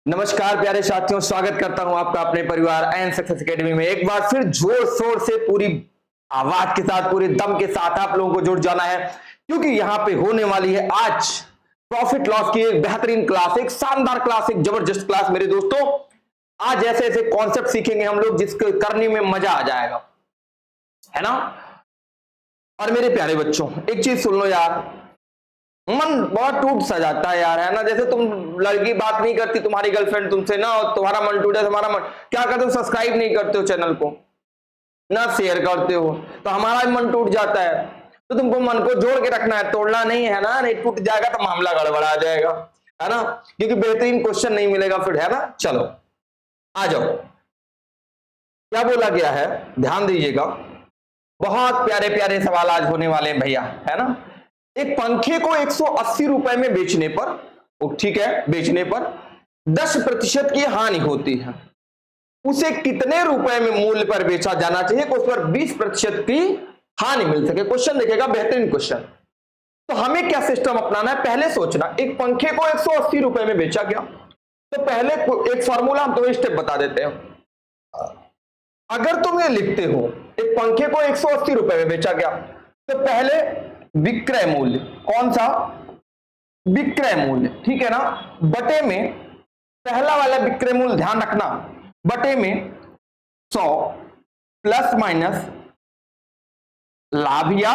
नमस्कार प्यारे साथियों, स्वागत करता हूं आपका अपने परिवार एंड सक्सेस एकेडमी में। एक बार फिर जोर शोर से पूरी आवाज के साथ, पूरे दम के साथ आप लोगों को जुड़ जाना है, क्योंकि यहां पे होने वाली है आज प्रॉफिट लॉस की एक बेहतरीन क्लास, एक शानदार क्लास, एक जबरदस्त क्लास। मेरे दोस्तों, आज ऐसे ऐसे कॉन्सेप्ट सीखेंगे हम लोग जिसको करने में मजा आ जाएगा, है ना। और मेरे प्यारे बच्चों, एक चीज सुन लो यार, मन बहुत टूट सा जाता है यार, है ना। जैसे तुम लड़की बात नहीं करती, तुम्हारी गर्लफ्रेंड तुमसे ना, और तुम्हारा मन टूटे, तुम्हारा मन क्या करते हो, सब्सक्राइब नहीं करते हो चैनल को, ना शेयर करते हो, तो हमारा भी मन टूट जाता है। तो तुमको मन को जोड़ के रखना है, तोड़ना नहीं है ना। नहीं टूट जाएगा तो मामला गड़बड़ा जाएगा, है ना, क्योंकि बेहतरीन क्वेश्चन नहीं मिलेगा फिर, है ना। चलो आ जाओ, क्या बोला गया है, ध्यान दीजिएगा। बहुत प्यारे प्यारे सवाल आज होने वाले हैं भैया, है ना। एक पंखे को 180 रुपए में बेचने पर, ठीक है, बेचने पर 10% की हानि होती है, उसे कितने रुपए में मूल्य पर बेचा जाना चाहिए कि उस पर 20% की हानि मिल सके। क्वेश्चन देखेगा, बेहतरीन क्वेश्चन। तो हमें क्या सिस्टम अपनाना है, पहले सोचना, एक पंखे को 180 रुपए में बेचा गया, तो पहले एक फॉर्मूला हम तुम्हें स्टेप बता देते हैं। अगर तुम ये लिखते हो, एक पंखे को 180 रुपए में बेचा गया, तो पहले विक्रय मूल्य, कौन सा, विक्रय मूल्य, ठीक है ना, बटे में पहला वाला विक्रय मूल्य, ध्यान रखना, बटे में 100 प्लस माइनस लाभ या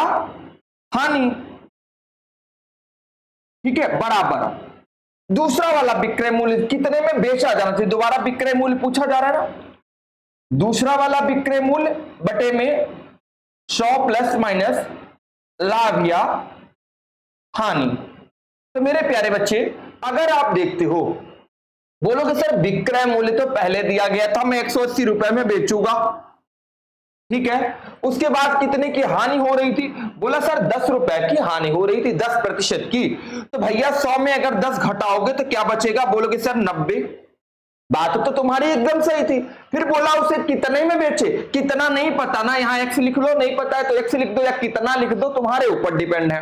हानि, ठीक है, बराबर दूसरा वाला विक्रय मूल्य कितने में बेचा जाना चाहिए। दोबारा विक्रय मूल्य पूछा जा रहा है ना, दूसरा वाला विक्रय मूल्य बटे में 100 प्लस माइनस लाभ या हानि। तो मेरे प्यारे बच्चे, अगर आप देखते हो, बोलोगे सर विक्रय मूल्य तो पहले दिया गया था, मैं 180 रुपए में बेचूंगा, ठीक है, उसके बाद कितने की हानि हो रही थी, बोला सर 10 रुपए की हानि हो रही थी, 10% की। तो भैया 100 में अगर 10 घटाओगे तो क्या बचेगा, बोलोगे सर 90। बात तो तुम्हारी एकदम सही थी। फिर बोला उसे कितने में बेचे, कितना नहीं पता ना, यहां एक्स लिख लो, नहीं पता है तो एक्स लिख दो या कितना लिख दो, तुम्हारे ऊपर डिपेंड है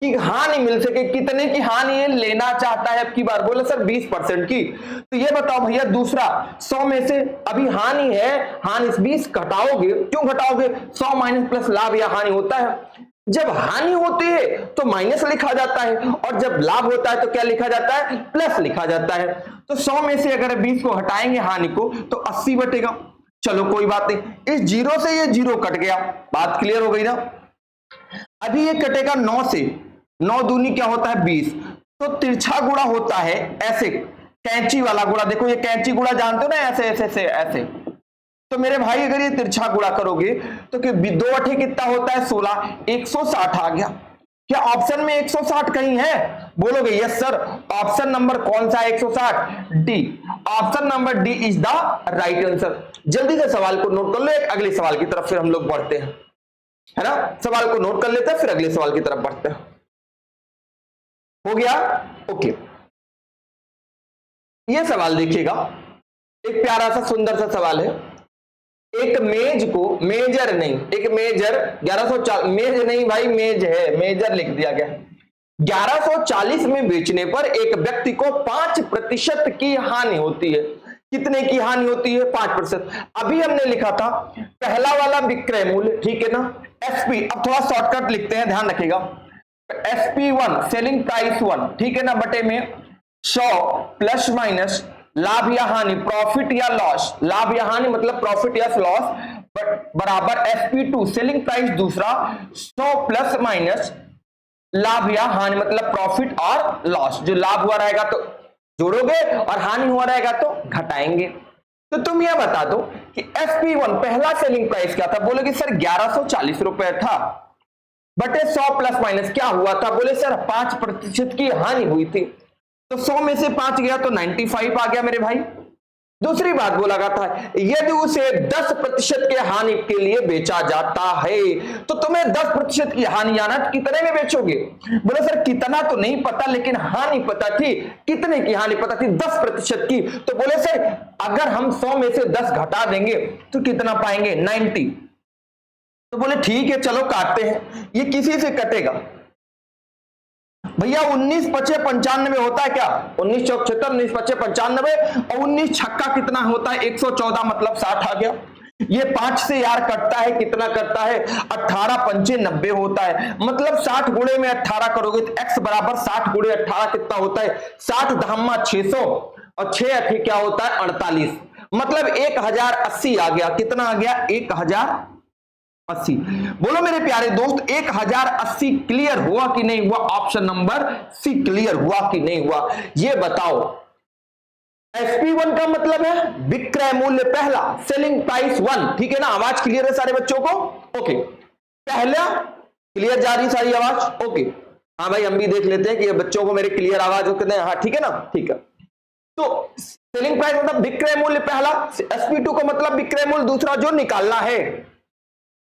कि हानि मिल सके। कितने की हानि ये लेना चाहता है अब की बार, बोले सर 20% की। तो ये बताओ भैया, दूसरा 100 में से अभी हानि है, हानि 20 घटाओगे, क्यों घटाओगे, 100 माइनस प्लस लाभ या हानि होता है। जब हानि होती है तो माइनस लिखा जाता है, और जब लाभ होता है तो क्या लिखा जाता है, प्लस लिखा जाता है। तो 100 में से अगर 20 को हटाएंगे हानि को, तो 80 बटेगा। चलो कोई बात नहीं, इस जीरो से ये जीरो कट गया, बात क्लियर हो गई ना। अभी ये कटेगा 9 से, 9 दूनी क्या होता है 20, तो तिरछा गुणा होता है ऐसे, कैंची वाला गुणा। देखो ये कैंची गुणा जानते हो ना, ऐसे ऐसे ऐसे ऐसे। तो मेरे भाई अगर ये तिरछा गुणा करोगे तो 2 कितना होता है 16, 160 आ गया। क्या ऑप्शन में 160 कहीं है, बोलोगे यस सर। ऑप्शन नंबर कौन सा है 160, D. Option number D is the right answer. जल्दी से सवाल को नोट कर लो, एक अगले सवाल की तरफ फिर हम लोग बढ़ते हैं, है ना। सवाल को नोट कर लेते हैं, फिर अगले सवाल की तरफ बढ़ते हैं। हो गया, ओके। ये सवाल देखिएगा, एक प्यारा सा सुंदर सा सवाल है। एक मेज को, मेजर नहीं, एक मेजर 1140, मेज नहीं भाई, मेज है, मेजर लिख दिया गया, 1140 में बेचने पर एक व्यक्ति को 5% की हानि होती है। कितने की हानि होती है, 5%। अभी हमने लिखा था पहला वाला विक्रय मूल्य, ठीक है ना, एसपी। अब थोड़ा शॉर्टकट लिखते हैं, ध्यान रखिएगा, SP1 सेलिंग प्राइस 1, ठीक है ना, बटे में 100 प्लस माइनस लाभ या हानि, प्रॉफिट या लॉस, लाभ या हानि मतलब प्रॉफिट या लॉस, बराबर SP2 सेलिंग प्राइस दूसरा 100 प्लस माइनस लाभ या हानि मतलब प्रॉफिट और लॉस। जो लाभ हुआ रहेगा तो जोड़ोगे और हानि हुआ रहेगा तो घटाएंगे। तो तुम यह बता दो कि SP1 पहला सेलिंग प्राइस क्या था, बोलोगे सर 1140 रुपए था, बटे 100 प्लस माइनस क्या हुआ था, बोले सर 5% की हानि हुई थी। तो 100 में से 5 गया तो 95 आ गया मेरे भाई। दूसरी बात बोला गया था, यदि उसे 10% के हानि के लिए बेचा जाता है, तो तुम्हें 10% की हानि आना, कितने में बेचोगे, बोले सर कितना तो नहीं पता, लेकिन हानि पता थी। कितने की हानि पता थी, 10% की। तो बोले सर अगर हम 100 में से 10 घटा देंगे तो कितना पाएंगे, 90। तो बोले ठीक है चलो काटते हैं, ये किसी से कटेगा, भैया 19 पचे 95 होता है क्या? 19 चौक 76, 19 पचे 95 और 19 छक्का कितना होता है? 114, मतलब 60 आ गया। ये 5 से यार कटता है, कितना कटता है? 18 पंचे 90 होता है, मतलब 60 गुणे में 18 करोगे तो x बराबर 60 गुणे 18 कितना होता है? 60 धामा 600 और 6 अठी क्या होता है? 48, मतलब 1080 आ गया। कितना आ गया? 1080। बोलो मेरे प्यारे दोस्त 1080 क्लियर हुआ कि नहीं हुआ? ऑप्शन नंबर सी क्लियर हुआ कि नहीं हुआ? ये बताओ। SP1 का मतलब है विक्रय मूल्य पहला, सेलिंग प्राइस 1, ठीक है ना? आवाज क्लियर है सारे बच्चों को? ओके, पहला क्लियर जा रही सारी आवाज? ओके, हाँ भाई हम भी देख लेते हैं कि ये बच्चों को मेरे क्लियर आवाज हो कितने? हाँ ठीक है ना, ठीक है। तो सेलिंग प्राइस मतलब विक्रय मूल्य पहला, SP2 का मतलब विक्रय मूल्य दूसरा जो निकालना है।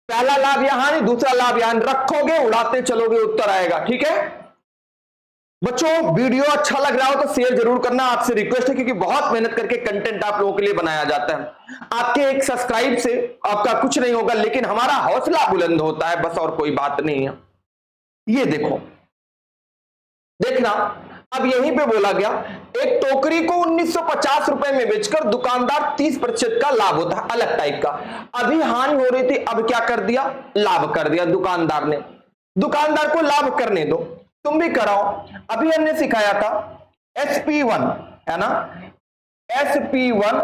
पहला लाभ यहां नहीं, दूसरा लाभ यहां रखोगे, उड़ाते चलोगे, उत्तर आएगा। ठीक है बच्चों, वीडियो अच्छा लग रहा हो तो शेयर जरूर करना, आपसे रिक्वेस्ट है, क्योंकि बहुत मेहनत करके कंटेंट आप लोगों के लिए बनाया जाता है। आपके एक सब्सक्राइब से आपका कुछ नहीं होगा, लेकिन हमारा हौसला बुलंद होता है, बस और कोई बात नहीं है। ये देखो, देखना, अब यहीं पे बोला गया एक टोकरी को 1950 रुपए में बेचकर दुकानदार 30% का लाभ होता है, अलग टाइप का। अभी हानि हो रही थी, अब क्या कर दिया? लाभ कर दिया दुकानदार ने। दुकानदार को लाभ करने दो, तुम भी कराओ। अभी हमने सिखाया था SP1 है ना, SP1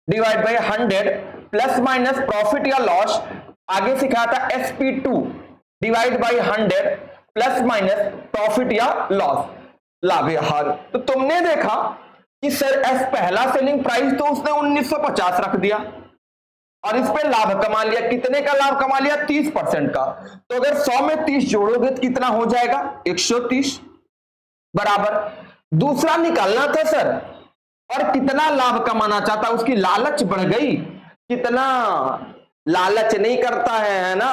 divide by 100 plus minus profit या लॉस। आगे सिखाया था SP2 divide by 100 plus minus profit या लॉस, लाभ या हार। तो तुमने देखा कि सर एस पहला सेलिंग प्राइस तो उसने 1950 रख दिया और इस पे लाभ कमा लिया। कितने का लाभ कमा लिया? 30% का। तो अगर 100 में 30 जोड़ोगे तो कितना हो जाएगा? 130 बराबर। दूसरा निकालना था सर, और कितना लाभ कमाना चाहता, उसकी लालच बढ़ गई। कितना? लालच नहीं करता है ना,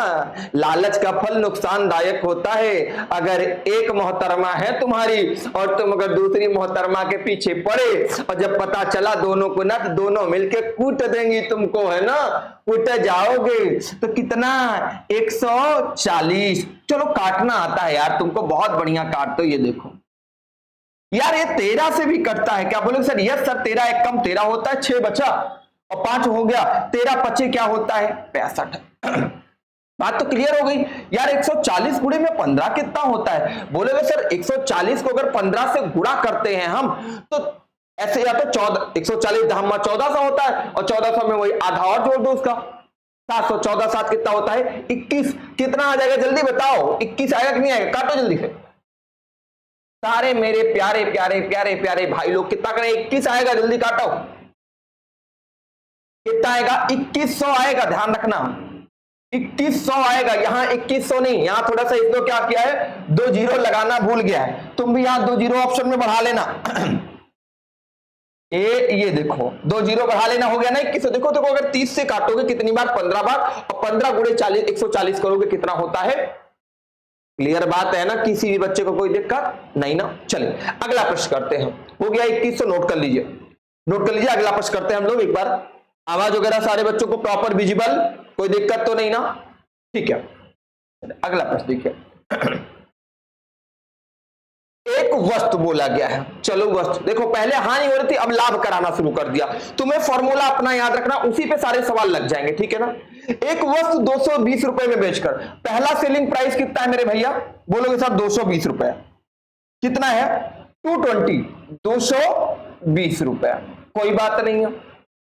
लालच का फल नुकसानदायक होता है। अगर एक मोहतरमा है तुम्हारी और तुम अगर दूसरी मोहतरमा के पीछे पड़े और जब पता चला दोनों को ना, तो दोनों मिलके कूट देंगी तुमको, है ना, कूट जाओगे। तो कितना? 140। चलो काटना आता है यार तुमको, बहुत बढ़िया काट। तो ये देखो यार, ये 13 से भी कटता है क्या? बोलोगे सर यस सर, 13 एक कम 13 होता है, 6 बचा और 5 हो गया, 13 पचे क्या होता है? 65। बात तो क्लियर हो गई यार। 140 गुणे में 15 कितना होता है? बोलोगे सर 140 को अगर 15 से गुणा करते हैं हम तो ऐसे, या तो 14, 140 धामा 1400 होता है और 1400 में वही आधा और जोड़ दो उसका, 700, 14 7 कितना होता है? 21। कितना आ जाएगा जल्दी बताओ? 21 आएगा कि नहीं आएगा? काटो जल्दी से सारे मेरे प्यारे प्यारे प्यारे प्यारे भाई लोग, कितना करें? 21 आएगा, जल्दी काटो। कितना आएगा? 2100 आएगा, ध्यान रखना 2100 आएगा। यहां 2100 नहीं, यहां थोड़ा सा इसको क्या किया है, 2 जीरो लगाना भूल गया है। तुम भी यहां 2 जीरो ऑप्शन में बढ़ा लेना। ये देखो 2 जीरो बढ़ा लेना, हो गया ना 2100। देखो देखो, अगर 30 से काटोगे कितनी बार? 15 बार, और 15 गुणे 40, 140 करोगे, कितना होता है? क्लियर बात है ना? किसी भी बच्चे को कोई दिक्कत नहीं ना? चलिए अगला प्रश्न करते हैं। हो गया 2100, नोट कर लीजिए, नोट कर लीजिए। अगला प्रश्न करते हैं हम लोग। एक बार आवाज वगैरह सारे बच्चों को प्रॉपर विजिबल, कोई दिक्कत तो नहीं ना? ठीक है, अगला प्रश्न देखिए। एक वस्तु बोला गया है, चलो वस्तु देखो, पहले हानि हो रही थी, अब लाभ कराना शुरू कर दिया। तुम्हें फॉर्मूला अपना याद रखना, उसी पे सारे सवाल लग जाएंगे, ठीक है ना? एक वस्तु 220 रुपए में बेचकर, पहला सेलिंग प्राइस कितना है मेरे भैया? बोलोगे साहब 220 रुपए। कितना है? 220, 220 रुपए। कोई बात नहीं है।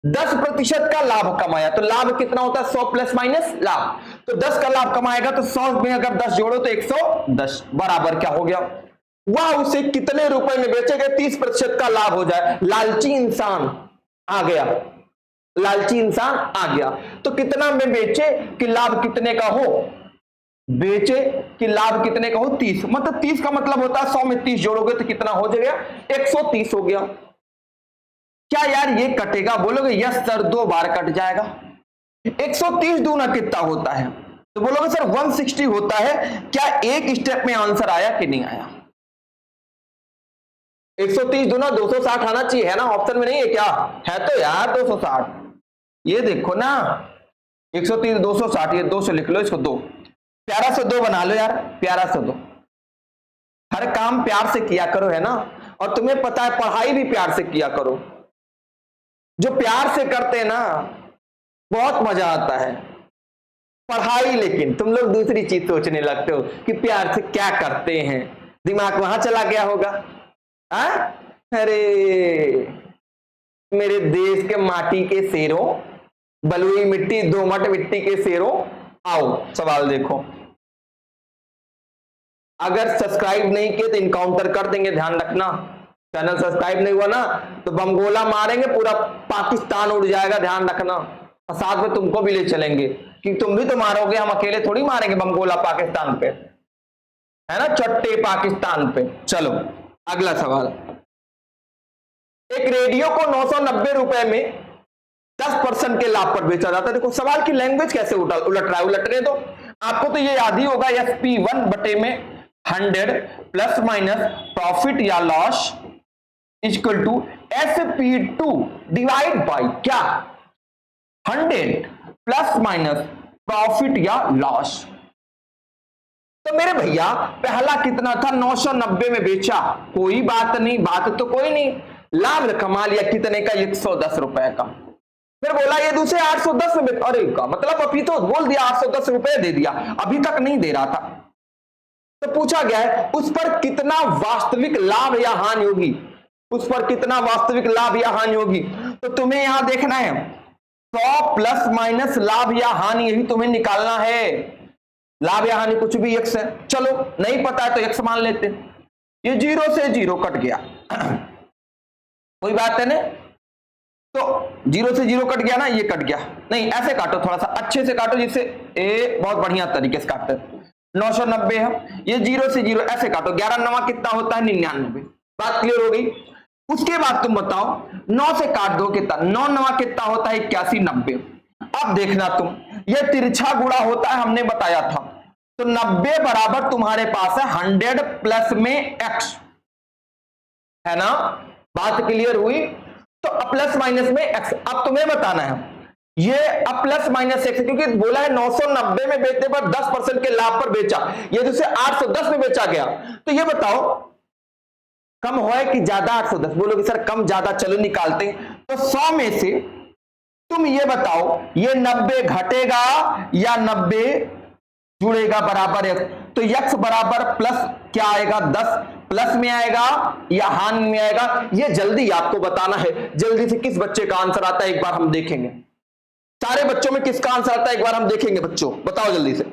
10% का लाभ कमाया, तो लाभ कितना होता है? 100 प्लस माइनस लाभ। तो 10 का लाभ कमाएगा तो 100 में अगर 10 जोड़ो तो 110 बराबर क्या हो गया? वह उसे कितने रुपए में बेचेगा? 30% का लाभ हो जाए। लालची इंसान आ गया, लालची इंसान आ गया। तो कितना में बेचे कि लाभ कितने का हो? बेचे कि लाभ कितने का हो? 30। मतलब 30 का मतलब होता है 100 में 30 जोड़ोगे तो कितना हो जाएगा? 130 हो गया। क्या यार ये कटेगा? बोलोगे यस सर, 2 बार कट जाएगा। 130 दूना कितना होता है? तो बोलोगे सर 160 होता है। क्या एक स्टेप में आंसर आया कि नहीं आया? 130 दूना 260 आना चाहिए, है ना? ऑप्शन में नहीं है क्या? है तो यार 260। ये देखो ना, 130 260, ये 2 से लिख लो, इसको 2 प्यारा से 2 बना लो यार, प्यारा से 2। हर काम प्यार से किया करो, है ना। और तुम्हें पता है पढ़ाई भी प्यार से किया करो। जो प्यार से करते हैं ना बहुत मजा आता है पढ़ाई। लेकिन तुम लोग दूसरी चीज सोचने लगते हो कि प्यार से क्या करते हैं, दिमाग वहां चला गया होगा। अरे मेरे देश के माटी के शेरों, बलुई मिट्टी दोमट मिट्टी के शेरों, आओ सवाल देखो। अगर सब्सक्राइब नहीं किए तो इनकाउंटर कर देंगे, ध्यान रखना। चैनल सब्सक्राइब नहीं हुआ ना तो बमगोला मारेंगे, पूरा पाकिस्तान उड़ जाएगा, ध्यान रखना। और साथ में तुमको भी ले चलेंगे कि तुम भी तो मारोगे, हम अकेले थोड़ी मारेंगे बमगोला पाकिस्तान पे, है ना, चट्टे पाकिस्तान पे। चलो अगला सवाल। एक रेडियो को 990 रुपए में 10% के लाभ पर बेचा जाता है। देखो सवाल की लैंग्वेज कैसे उलट रहा है, उलटने दो। आपको तो ये याद ही होगा, SP1 बटे में 100 प्लस माइनस प्रॉफिट या loss equal to SP2 divide by क्या, 100 प्लस माइनस प्रॉफिट या लॉस। तो मेरे भैया पहला कितना था, 990 में बेचा, कोई बात नहीं, बात तो कोई नहीं, लाभ कमा लिया कितने का, 110 रुपए का। फिर बोला ये दूसरे 810 में बेचा, अरे का मतलब अभी तो बोल दिया 810 रुपए दे दिया, अभी तक नहीं दे रहा था। तो पूछा गया है उस पर कितना वास्तविक लाभ या हानि होगी, उस पर कितना वास्तविक लाभ या हानि होगी। तो तुम्हें यहां देखना है 100 प्लस माइनस लाभ या हानि, यही तुम्हें निकालना है। लाभ या हानि कुछ भी x है, चलो नहीं पता है तो x मान लेते। ये 0 से 0 कट गया कोई बात है ना, तो 0 से 0 कट गया ना, ये कट गया। नहीं ऐसे काटो, थोड़ा सा अच्छे से काटो जिससे ए बहुत बढ़िया तरीके से काटते। 990 है, ये 0 से 0 ऐसे काटो, 11 नवा कितना होता है, 99। बात क्लियर हो गई। उसके बाद तुम बताओ 9 से काट दो कितना, 9 नवा कितना होता है, 81 90। अब देखना तुम, ये तिरछा गुणा होता है, हमने बताया था। तो 90 बराबर तुम्हारे पास है 100 प्लस में x, है ना, बात क्लियर हुई। तो प्लस माइनस में x। अब तुम्हें बताना है ये अब प्लस माइनस x, क्योंकि बोला है 990 में बेचने पर 10% के लाभ पर बेचा, ये दूसरे 810 में बेचा गया। तो ये बताओ कम होए कि ज्यादा, 810 बोलोगे सर कम ज्यादा, चलो निकालते हैं। तो 100 में से तुम ये बताओ ये 90 घटेगा या 90 जुड़ेगा बराबर x। तो x बराबर प्लस क्या आएगा, 10 प्लस में आएगा या हानि में आएगा, ये जल्दी आपको बताना है। जल्दी से किस बच्चे का आंसर आता है एक बार हम देखेंगे, सारे बच्चों में किसका आंसर आता है एक बार हम देखेंगे। बच्चों बताओ जल्दी से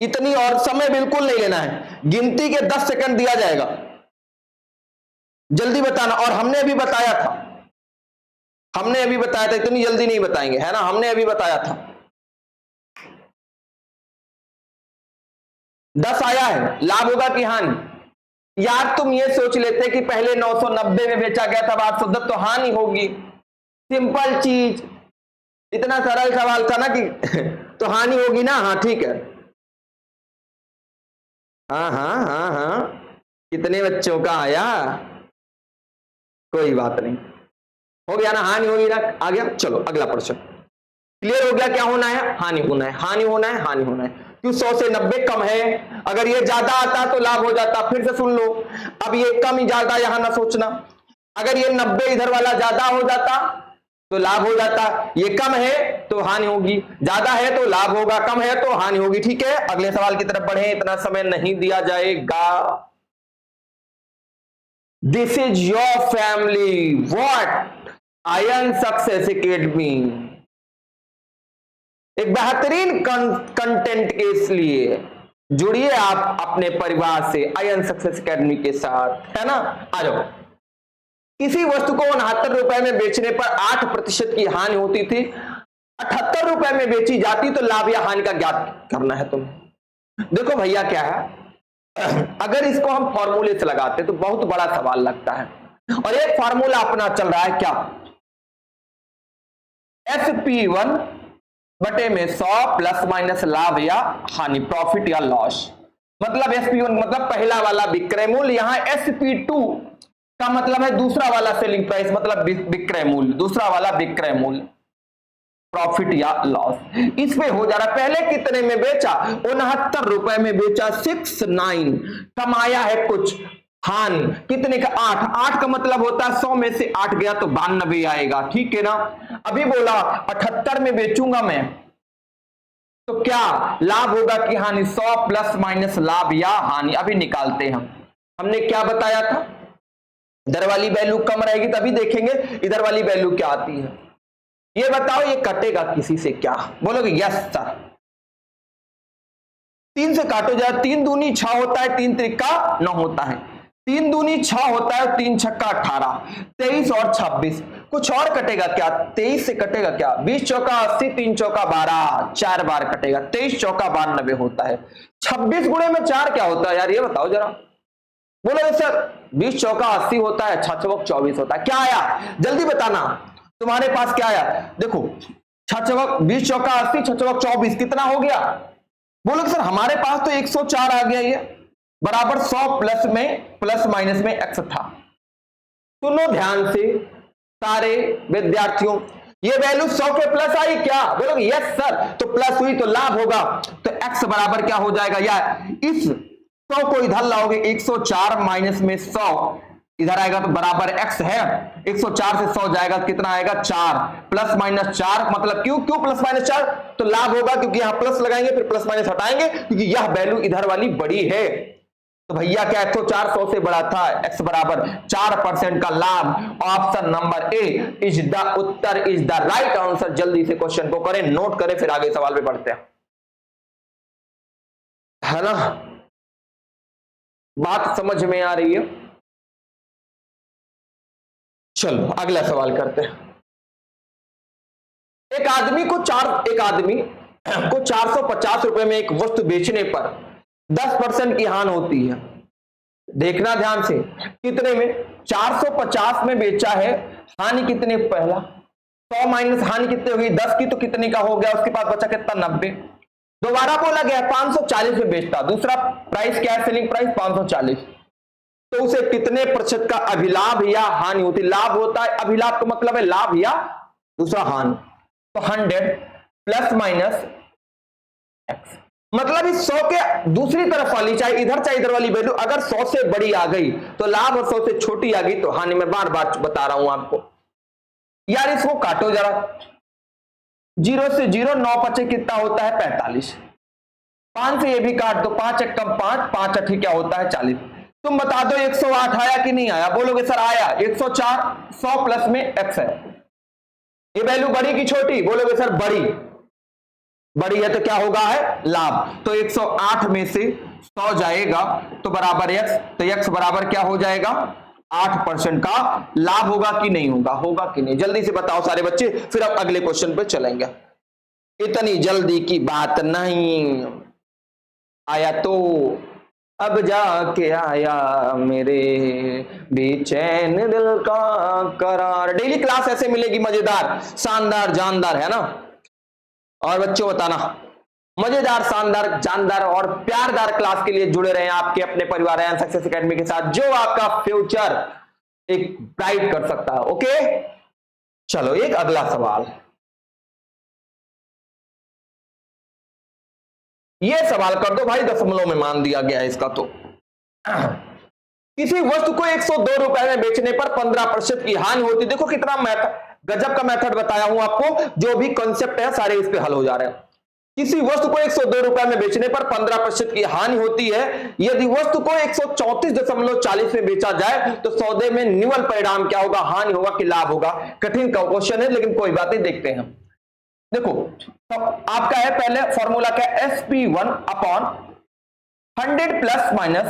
इतनी और समय बिल्कुल नहीं लेना है, गिनती के 10 सेकंड दिया जाएगा, जल्दी बताना। और हमने अभी बताया था, हमने अभी बताया था, इतनी जल्दी नहीं बताएंगे, है ना, हमने अभी बताया था। 10 आया है, लाभ होगा कि हानि। यार तुम ये सोच लेते कि पहले 990 में बेचा गया था, 810 तो हानि होगी, सिंपल चीज, इतना सरल सवाल था ना कि तो हानि होगी ना, हाँ ठीक है, हाँ हाँ हाँ हाँ, कितने बच्चों का आया, कोई बात नहीं, हो गया ना, हानि होगी ना, आ गया। चलो अगला प्रश्न क्लियर हो गया, क्या होना है, हानि होना है, हानि होना है, हानि होना है। क्यों 100 से 90 कम है, अगर ये ज्यादा आता तो लाभ हो जाता। फिर से सुन लो, अब ये कम ज्यादा यहां ना सोचना, अगर ये 90 इधर वाला ज्यादा हो जाता तो लाभ हो जाता, ये कम है तो हानि होगी, ज्यादा है तो लाभ होगा, कम है तो हानि होगी। ठीक है, अगले सवाल की तरफ बढ़े, इतना समय नहीं दिया जाएगा। This is your family what ion success academy, एक बेहतरीन कंटेंट के लिए जुड़िए आप अपने परिवार से आयन सक्सेस एकेडमी के साथ, है ना। आ जाओ। किसी वस्तु को 69 रुपए में बेचने पर 8% की हानि होती थी, 78 रुपए में बेची जाती तो लाभ या हानि का ज्ञात करना है तुम्हें। देखो भैया क्या है, अगर इसको हम फॉर्मूले से लगाते तो बहुत बड़ा सवाल लगता है, और एक फॉर्मूला अपना चल रहा है क्या, SP1 बटे में 100 प्लस माइनस लाभ या हानि, प्रॉफिट या लॉस। मतलब SP1 मतलब पहला वाला विक्रय मूल्य, यहां SP2 का मतलब है दूसरा वाला सेलिंग प्राइस, मतलब विक्रय मूल्य, दूसरा वाला विक्रय मूल्य। प्रॉफिट या लॉस। इस पे हो जा रहा, पहले कितने में बेचा, 69 रुपए में बेचा, 69, कमाया है कुछ, हानि कितने का, 8, 8 का मतलब होता है 100 में से 8 गया तो 92 आएगा, ठीक है ना। अभी बोला 78 में बेचूंगा मैं, तो क्या लाभ होगा कि हानि, 100 प्लस माइनस लाभ या हानि, अभी निकालते हैं हमने क्या बताया था, इधर वाली वैल्यू कम रहेगी तभी देखेंगे इधर वाली वैल्यू क्या आती है। ये बताओ ये कटेगा किसी से क्या, बोलोगे यस सर, 3 से काटो जाए, 3 दूनी 6 होता है, 3 त्रिका 9 होता है, 3 दूनी 6 होता है, 3 छक्का 18, 23 और 26, कुछ और कटेगा क्या, 23 से कटेगा क्या, 20 चौका 80, 3 चौका 12, 4 बार कटेगा, 23 चौका 92 होता है, 26 गुणे में 4 क्या होता है यार, ये बताओ जरा, बोलोगे सर 20 चौका 80 होता है, 6 चौक 24 होता है, क्या आया जल्दी बताना, तुम्हारे पास क्या आया, देखो 6 चौक 20 चौका 80, 6 चौक 24 कितना हो गया, बोलोगे सर हमारे पास तो 104 आ गया, ये बराबर 100 प्लस में प्लस माइनस में x था। सुनो ध्यान से सारे विद्यार्थियों, ये वैल्यू 100 के प्लस आई क्या, बोलोगे यस सर, तो प्लस हुई तो लाभ होगा, तो x बराबर क्या हो जाएगा, या इस 100 को इधर लाओगे, 104 माइनस में 100 इधर आएगा तो बराबर x है, 104 से 100 जाएगा कितना आएगा 4, प्लस माइनस 4, मतलब क्यों प्लस माइनस 4, तो लाभ होगा क्योंकि यहां प्लस लगाएंगे फिर प्लस माइनस हटाएंगे क्योंकि यह वैल्यू इधर वाली बड़ी है, तो भैया क्या 104 100 से बड़ा था, x बराबर 4% का लाभ, option number A is the Uttar, is the right answer. जल्दी से क्वेश्चन को करें, नोट करें, फिर आगे सवाल पे बढ़ते हैं, है ना, बात समझ में आ रही है। चलो अगला सवाल करते हैं। एक आदमी को 450 रुपए में एक वस्तु बेचने पर 10% की हानि होती है, देखना ध्यान से, कितने में, 450 में बेचा है, हानि कितने, पहला 100 माइनस हानि कितने होगी 10 की, तो कितने का हो गया, उसके पास बचा कितना 90, दोबारा बोला गया 540 में बेचता, दूसरा प्राइस क्या है, सेलिंग प्राइस 540, तो उसे कितने प्रतिशत का अभिलाभ या हानि होती, लाभ होता है, अभिलाभ का मतलब है लाभ या दूसरा हानि, तो 100 प्लस माइनस x, मतलब इस 100 के दूसरी तरफ वाली चाहे इधर वाली वैल्यू अगर 100 से बड़ी आ गई तो लाभ और 100 से छोटी आ गई तो हानि, मैं बार बार बता रहा हूं आपको यार, इसको काटो जरा, 0 से 0, 9 पचे कितना होता है 45, 5 से ये भी काट दो, 5 एक कम 5, 5 अठी क्या होता है 40, तुम बता दो 108 आया कि नहीं आया, बोलोगे सर आया, 104, 100 प्लस में x है, ये वैल्यू बड़ी की छोटी, बोलोगे सर बड़ी है तो क्या होगा है लाभ, तो 108 में से 100 जाएगा तो बराबर x, तो x बराबर क्या हो जाएगा 8% का लाभ होगा कि नहीं होगा, होगा कि नहीं, जल्दी से बताओ सारे बच्चे, फिर अब अगले क्वेश्चन पे चलेंगे, इतनी जल्दी की बात नहीं, आया तो अब जाके आया मेरे बेचैन दिल का करार। डेली क्लास ऐसे मिलेगी, मजेदार, शानदार, जानदार, है ना, और बच्चों बताना मजेदार, शानदार, जानदार और प्यारदार क्लास के लिए जुड़े रहे आपके अपने परिवार रैन सक्सेस एकेडमी के साथ, जो आपका फ्यूचर एक ब्राइट कर सकता है। ओके चलो एक अगला सवाल, ये सवाल कर दो भाई, दशमलव में मान दिया गया है इसका, तो किसी वस्तु को 102 रुपए में बेचने पर 15% की हानि होती, देखो कितना गजब का मेथड बताया हूं आपको, जो भी कॉन्सेप्ट है सारे इस पे हल हो जा रहे हैं। किसी वस्तु को 102 रुपए में बेचने पर 15% की हानि होती है, यदि वस्तु को 134.40 में बेचा जाए तो सौदे में निवल परिणाम क्या होगा, हानि होगा कि लाभ होगा। कठिन का क्वेश्चन है लेकिन कोई बात नहीं, देखते हैं। देखो तो आपका है पहले फॉर्मूला क्या, SP1 upon 100 plus minus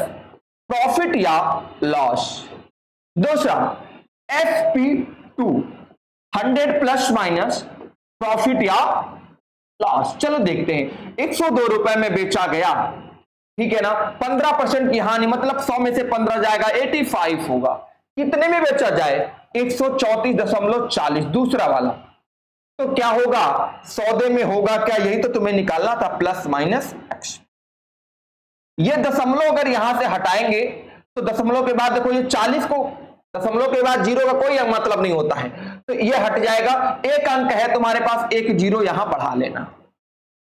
profit या लॉस, दूसरा SP2 100 प्लस माइनस प्रॉफिट या लॉस। चलो देखते हैं, 102 रुपए में बेचा गया, ठीक है ना, 15% की हानि मतलब 100 में से 15 जाएगा 85 होगा, कितने में बेचा जाए 134.40, दूसरा वाला तो क्या होगा सौदे में होगा क्या, यही तो तुम्हें निकालना था, प्लस माइनस x। ये दशमलव अगर यहां से हटाएंगे तो दशमलव के बाद देखो ये 40 को दशमलव के बाद जीरो का कोई मतलब नहीं होता है, तो ये हट जाएगा। एक अंक है तुम्हारे पास, एक जीरो यहां बढ़ा लेना,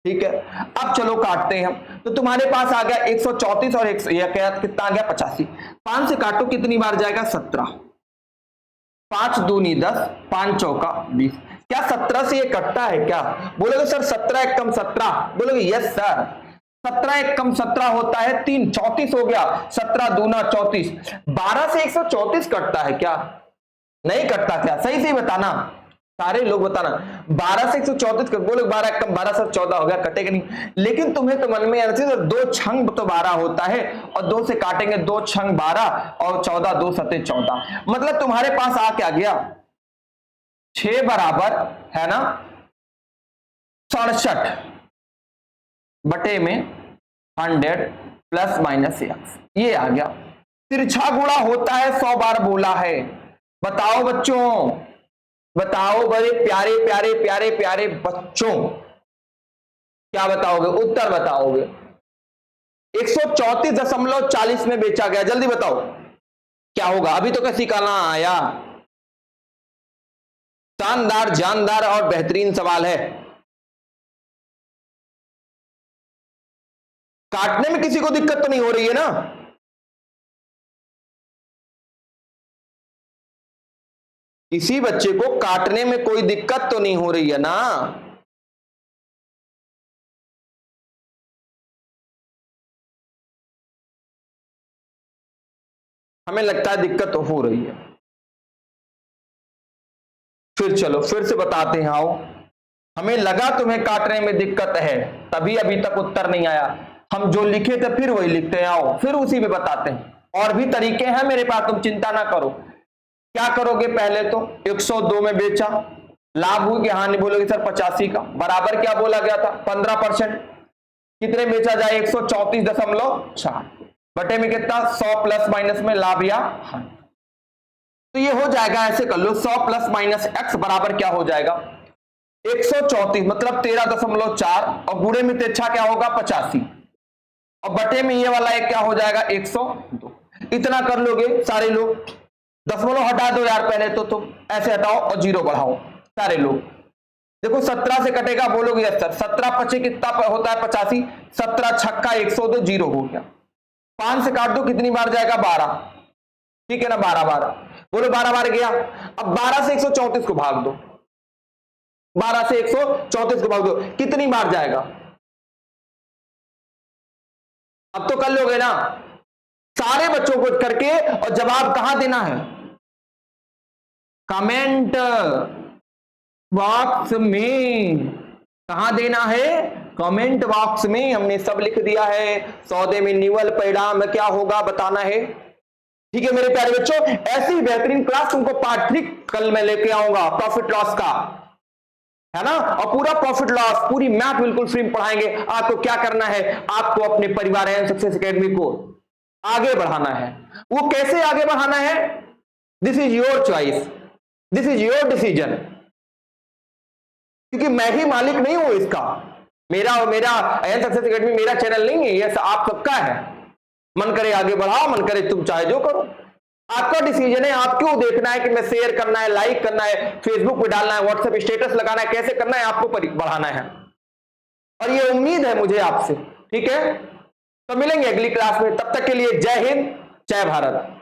ठीक है। अब चलो काटते हैं, तो तुम्हारे पास आ गया 134 और कितना आ गया 85। 5 से काटो, कितनी बार जाएगा 17, 5 दूनी 10, 5 चौका 20। क्या 17 से ये कटता है क्या? बोलोगे सर 17 एक कम 17, बोलोगे यस सर 17 एक कम 17 होता है 3, 34 हो गया, 17 दूना 34। 12 से 134 कटता है क्या? नहीं कटता क्या? सही से बताना, सारे लोग बताना। 12 से 134 बोलो, 12 कम 12 से 14 हो गया, कटेगा नहीं। लेकिन तुम्हें तो मन में तो 2 छंग तो 12 होता है, और 2 से काटेंगे 2 छंग 12 और 14, 2 सते 14, मतलब तुम्हारे पास आ क्या गया 6 बराबर है ना 67 बटे में 100 प्लस माइनस x, ये आ गया। तिरछा गुणा होता है 100 बार बोला है। बताओ बच्चों, बताओ बड़े प्यारे प्यारे प्यारे प्यारे बच्चों, क्या बताओगे? उत्तर बताओगे। 134.40 में बेचा गया, जल्दी बताओ क्या होगा? अभी तो कैसी कहना आया, शानदार जानदार और बेहतरीन सवाल है। काटने में किसी को दिक्कत तो नहीं हो रही है ना? किसी बच्चे को काटने में कोई दिक्कत तो नहीं हो रही है ना? हमें लगता है दिक्कत तो हो रही है। फिर चलो फिर से बताते हैं, आओ। हमें लगा तुम्हें काटने में दिक्कत है, तभी अभी तक उत्तर नहीं आया। हम जो लिखे थे फिर वही लिखते हैं, आओ फिर उसी में बताते हैं। और भी तरीके हैं मेरे पास, तुम चिंता ना करो। क्या करोगे? पहले तो 102 में बेचा, लाभ हुई कि हानि? बोलोगे सर 85 का, बराबर क्या बोला गया था 15%। कितने बेचा जाए? 134.4 बटे में कितना 100 प्लस माइनस में लाभ या हानि। तो ये हो जाएगा, ऐसे कर लो 100 प्लस माइनस एक्स बराबर क्या हो जाएगा 134 मतलब 13.4, और गुणे में तिरछा क्या होगा 85, और बटे में ये वाला एक क्या हो जाएगा 102। इतना कर लोगे सारे लोग। दशमलव हटा दो यार पहले तो तुम ऐसे हटाओ और जीरो बढ़ाओ सारे लोग। देखो 17 से कटेगा, बोलोगे यस सर। 17 पचे कितना होता है 85, 17 छक्का 102, जीरो हो गया। 5 से काट दो, कितनी बार जाएगा 12, ठीक है ना 12 12, बोलो 12 बार गया। अब 12 से 134 को भाग दो, 12 से 134 को भाग दो, कितनी बार जाएगा? अब तो कर लोगे ना सारे बच्चों को करके, और जवाब कहां देना है? कमेंट बॉक्स में। कहां देना है? कमेंट बॉक्स में। हमने सब लिख दिया है। सौदे में निवल परिणाम क्या होगा बताना है, ठीक है मेरे प्यारे बच्चों। ऐसी बेहतरीन क्लास तुमको पार्ट 3 कल मैं लेके आऊंगा प्रॉफिट लॉस का, है ना, और पूरा प्रॉफिट लॉस पूरी मैथ बिल्कुल फ्री में पढ़ाएंगे। आपको क्या करना है? आपको अपने परिवार एंड सक्सेस एकेडमी को आगे बढ़ाना है। वो कैसे आगे बढ़ाना है? This is your choice, this is your decision, क्योंकि मैं ही मालिक नहीं हूं इसका। मेरा एंड सक्सेस एकेडमी मेरा चैनल नहीं है, ये आप सबका है। मन करे आगे बढ़ाओ, मन करे तुम चाहे जो करो, आपका डिसीजन है। आप क्यों देखना है कि मैं शेयर करना है, लाइक करना है, फेसबुक पे डालना है, व्हाट्सएप स्टेटस लगाना है, कैसे करना है, आपको बढ़ाना है। और ये उम्मीद है मुझे आपसे, ठीक है। तो मिलेंगे अगली क्लास में, तब तक के लिए जय हिंद, जय भारत।